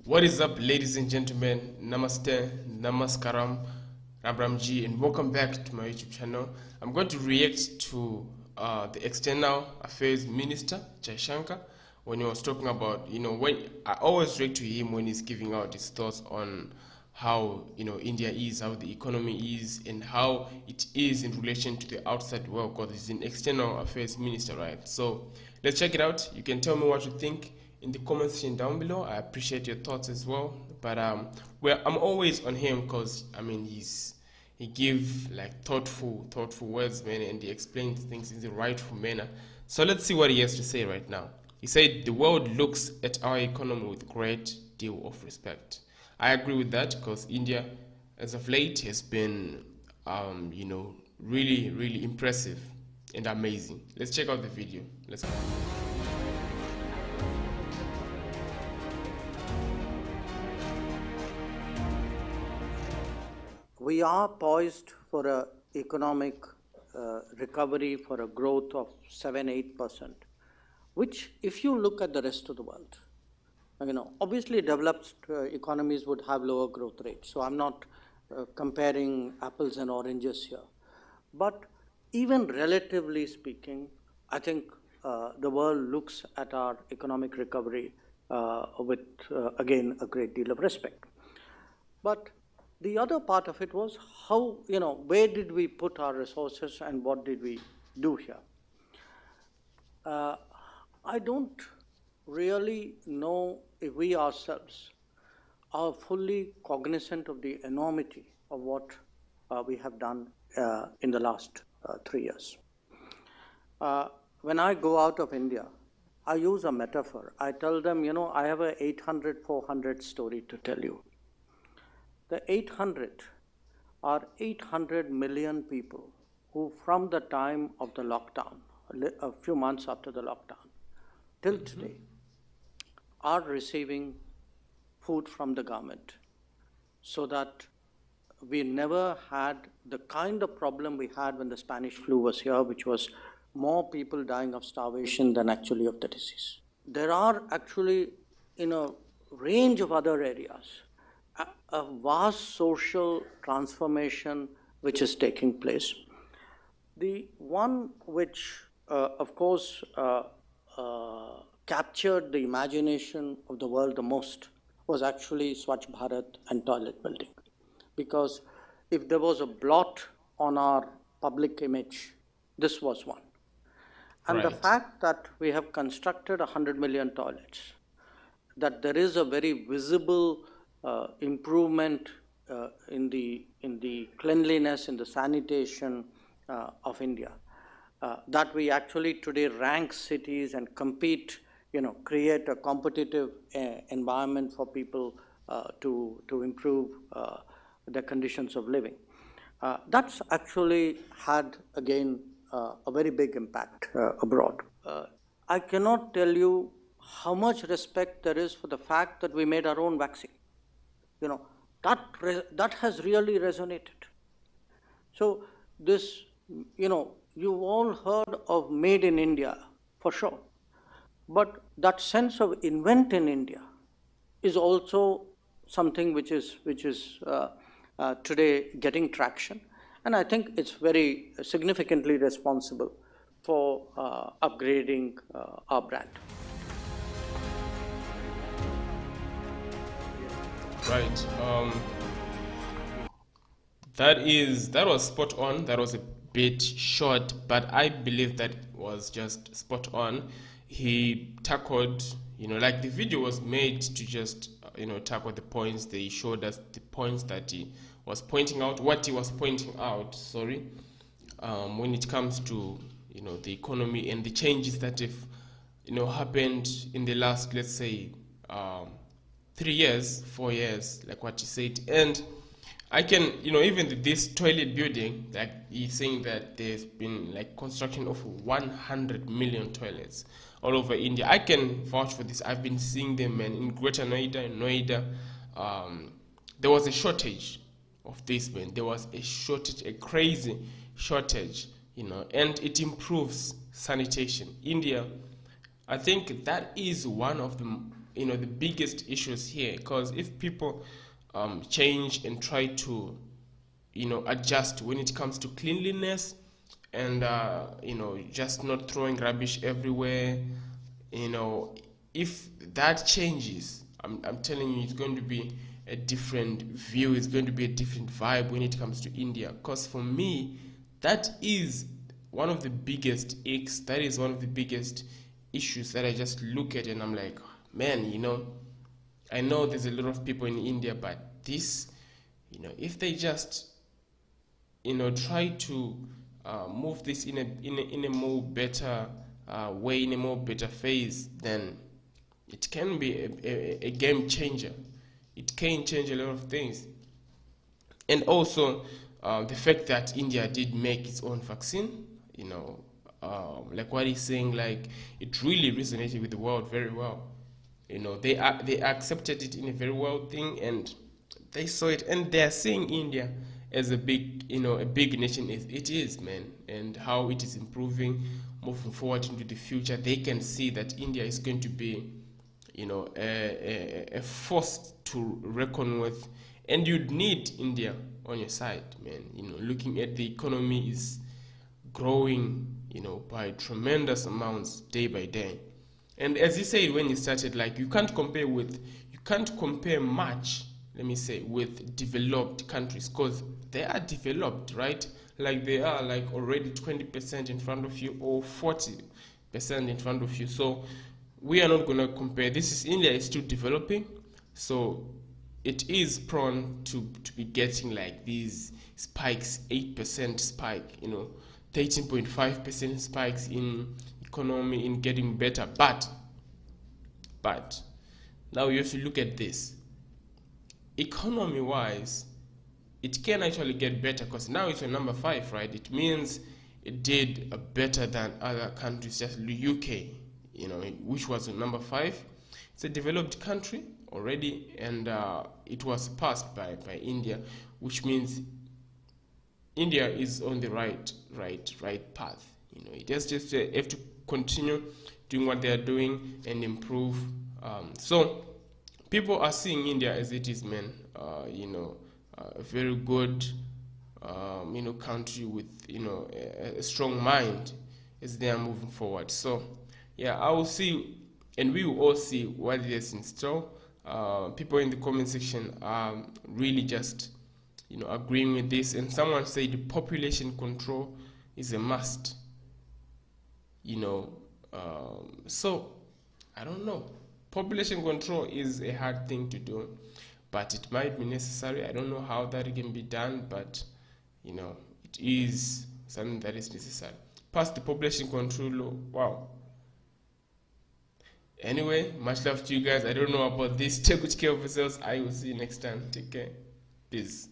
What is up, ladies and gentlemen? Namaste, Namaskaram, Ramji, and welcome back to my YouTube channel. I'm going to react to the External Affairs Minister, Jaishankar, when he was talking about, when I always react to him when he's giving out his thoughts on how, India is, how the economy is, and how it is in relation to the outside world, because he's an External Affairs Minister, right? So let's check it out. You can tell me what you think in the comment section down below. I appreciate your thoughts as well. But I'm always on him because he give like thoughtful words, man, and he explains things in the rightful manner. So let's see what he has to say right now. He said the world looks at our economy with great deal of respect. I agree with that because India, as of late, has been really impressive and amazing. Let's check out the video. Let's go. We are poised for an economic recovery, for a growth of 7-8%, which if you look at the rest of the world, obviously developed economies would have lower growth rates. So I'm not comparing apples and oranges here. But even relatively speaking, I think the world looks at our economic recovery with, again, a great deal of respect. But the other part of it was how, where did we put our resources and what did we do here? I don't really know if we ourselves are fully cognizant of the enormity of what we have done in the last 3 years. When I go out of India, I use a metaphor. I tell them, I have a 800-400 story to tell you. The 800 are 800 million people who, from the time of the lockdown, a few months after the lockdown, till today, are receiving food from the government, so that we never had the kind of problem we had when the Spanish flu was here, which was more people dying of starvation than actually of the disease. There are actually, in a range of other areas, a vast social transformation which is taking place. The one which, of course, captured the imagination of the world the most was actually Swachh Bharat and toilet building. Because if there was a blot on our public image, this was one. And the fact that we have constructed 100 million toilets, that there is a very visible improvement in the cleanliness, in the sanitation of India, that we actually today rank cities and compete, create a competitive environment for people to improve their conditions of living. That's actually had, again, a very big impact abroad. I cannot tell you how much respect there is for the fact that we made our own vaccine. That has really resonated. So this, you've all heard of made in India, for sure. But that sense of invent in India is also something which is today getting traction. And I think it's very significantly responsible for upgrading our brand. Right. That was spot on. That was a bit short, but I believe that was just spot on. He tackled, like the video was made to just, tackle the points. They showed us the points that he was pointing out, what he was pointing out, when it comes to, the economy and the changes that have, happened in the last, let's say, 3 years, 4 years, like what he said. And I can, even this toilet building, like he's saying that there's been like construction of 100 million toilets all over India. I can vouch for this. I've been seeing them, man, in Greater Noida, in Noida. There was a shortage of this, man. There was a shortage, a crazy shortage, and it improves sanitation. India, I think that is one of the the biggest issues here. Because if people change and try to adjust when it comes to cleanliness, and just not throwing rubbish everywhere, you know if that changes, I'm telling you, it's going to be a different view, it's going to be a different vibe when it comes to India. Because for me, that is one of the biggest aches, that is one of the biggest issues that I just look at and I'm like, man, I know there's a lot of people in India, but this, if they just try to move this in a more better way, in a more better phase, then it can be a game changer. It can change a lot of things. And also the fact that India did make its own vaccine, like what he's saying, like it really resonated with the world very well. They accepted it in a very well thing, and they saw it, and they're seeing India as a big nation. It is, man, and how it is improving, moving forward into the future. They can see that India is going to be a force to reckon with, and you'd need India on your side, man. Looking at the economy is growing, by tremendous amounts day by day. And as you said when you started, like you can't compare much, let me say, with developed countries, because they are developed, right? Like they are like already 20% in front of you, or 40% in front of you. So we are not gonna compare. This is India is still developing, so it is prone to be getting like these spikes, 8% spike, 13.5% spikes in economy, in getting better. But now you have to look at this economy wise. It can actually get better, because now it's on number 5, right? It means it did better than other countries, just UK, which was on number 5. It's a developed country already, and it was passed by India, which means India is on the right path. It has just have to continue doing what they are doing and improve. So people are seeing India as it is, man. A very good, country with a strong mind as they are moving forward. So yeah, I will see, and we will all see what is in store. People in the comment section are really just agreeing with this, and someone said population control is a must. So I don't know. Population control is a hard thing to do, but it might be necessary. I don't know how that can be done, but it is something that is necessary. Pass the population control law. Wow. Anyway, much love to you guys. I don't know about this. Take good care of yourselves. I will see you next time. Take care. Peace.